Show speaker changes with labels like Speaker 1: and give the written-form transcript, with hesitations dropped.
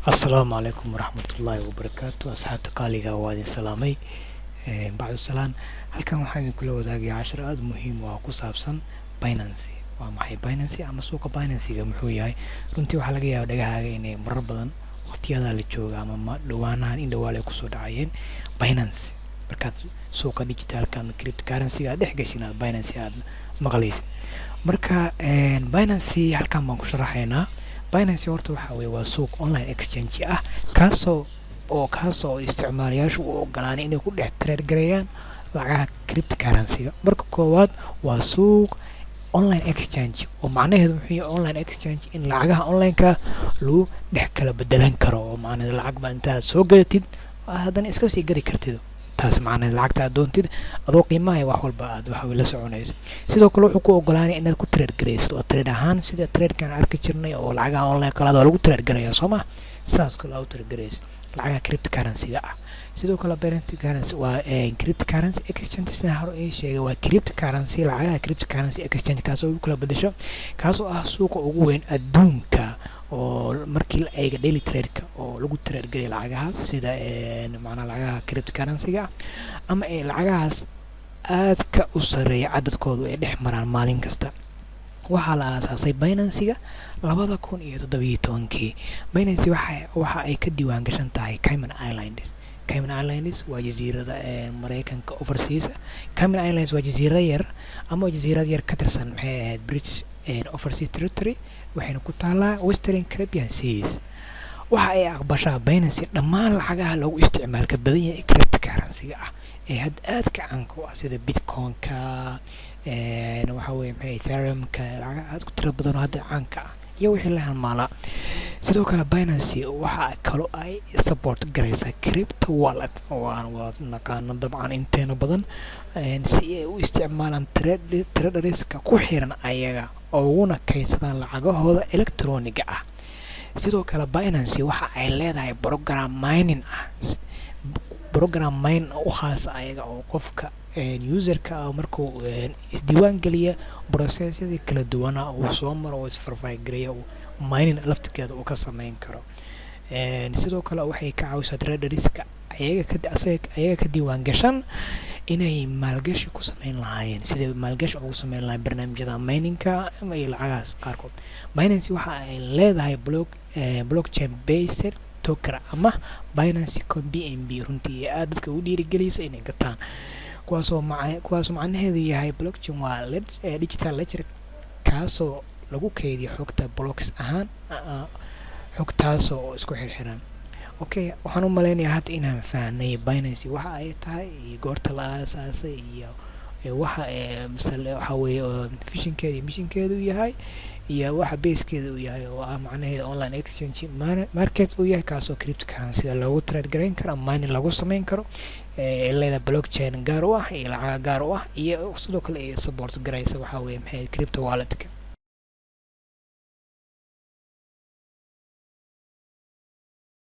Speaker 1: السلام عليكم ورحمة الله وبركاته أصحابتي قاليga waa idin salaamay bacdu salaan halkan waxaan idin kula wadaagayaa cashar aad muhiim ah oo ku saabsan Binance waa maxay Binance ama suuqa Binance-ga muxuu yahay runtii waxaa laga yaabaa dhagahaaga inay marar badan waqtiyada la jooga ama dhawaanahan in dhawaale ku soo dhacayeen Binance markaad suuqa digitalka ama cryptocurrency-ga dhex gashin Binance aad maqlaysid marka Binance halkan baan ku sharaxaynaa Binance horta waxa weeye waa suuq online exchange ah kaasoo isticmaalayaashu u ogolaanay inay ku dhex trade gareeyaan lacagaha cryptocurrency-ga marka koowaad waa suuq online exchange oo macnaheedu muxuu yahay online exchange in lacagaha online-ka lagu dhex kala bedelan karo oo macnaheedu lacag baa intaad soo gadatid haddana iska sii gadi kartid taas macnaheedu lacagta aad doontid adoo qiimaha wax walba aad waxa la soconayso sidoo kale wuxuu ku ogolaanay inaad ku trade gareyso oo trade ahaan sida trade-kan arki jirnay oo lacagaha online kala lagu trade gareeyo Soomaa sidaas kale aad trade gareyso lacagaha cryptocurrency-ga ah sidoo kale Binance currency waa cryptocurrency exchange sida hore ay sheegay waa cryptocurrency lacagaha cryptocurrency exchange kaasoo u kala bedesho kaasoo ah suuqa ugu weyn adduunka oo markii la eego daily trade-ka oo lagu trade gareeyo lacagahaas sida macnaha lacagaha cryptocurrency-ga ama lacagahaas aadka u sareeya cadadkoodu ay dhex maraan maalin kasta waxaa la aasaasay Binance-ga 2017 Binance waxa ay ka diiwaan gashan tahay Cayman Islands waa jasiirada Mareykanka overseas Cayman Islands waa jasiirad yar ama jasiirad yar ka tirsan maxay ahayd British overseas territory waxayna ku taalaa Western Caribbean Seas waxa ay aqbashaa Binance dhammaan lacagaha lagu isticmaalka badan yahay cryptocurrency-ga ah ee had aad ka caan ku ah sida Bitcoin-ka waxa weeye maxay Ethereum-ka lacagaha aad ku tiro badan oo hadda caanka ah iyo wixii la halmaala sidoo kale Binance waxa kale ay support gareysaa crypto wallet oo aan naqaano dabcan inteena badan si ay u isticmaalaan traders-ka ku xiran ayaga oo una kaydsadaan lacagahooda electronic ah sidoo kale Binance waxa ay leedahay program mine u khaas ayaga oo qofka user-ka markuu isdiiwaan geliya process-yada kala duwan oo soo maro oo isverify gareeyo mining laftigeeda uu ka sameyn karo sidoo kale waxay ka caawisaa traders-ka ayaga ka diiwaan gashan inay maalgashi ku sameyn lahaayeen sida maalgashi ugu sameyn lahaayeen barnaamijyada mining-ka ama lacagahaas qaarkood Binance waxa ay leedahay blockchain based token ama Binance Coin BNB runtii aad dadka u dhiirigeliyay inay gataan kuwaasoo macnaheedu yahay blockchain waa digital ledger kaasoo lagu keydiyo xogta blocks ahaan xogtaasoo isku xirxiran okay waxaan u maleynayaa hadda inaan fahnay Binance waxa ay tahay goorta la aasaasay iyo waxa waxa weeye vision-keeda iyo mission-keedu yahay iyo waxa base-keeda uu yahay oo ah macnaheedu online exchange market uu yahay kaasoo cryptocurrency lagu trade gareyn karo ama mining lagu sameyn karo leeda blockchain gaar u ah iyo lacag gaar u ah iyo sidoo kale ay support gareysa waxa weeye maxay crypto wallet-ka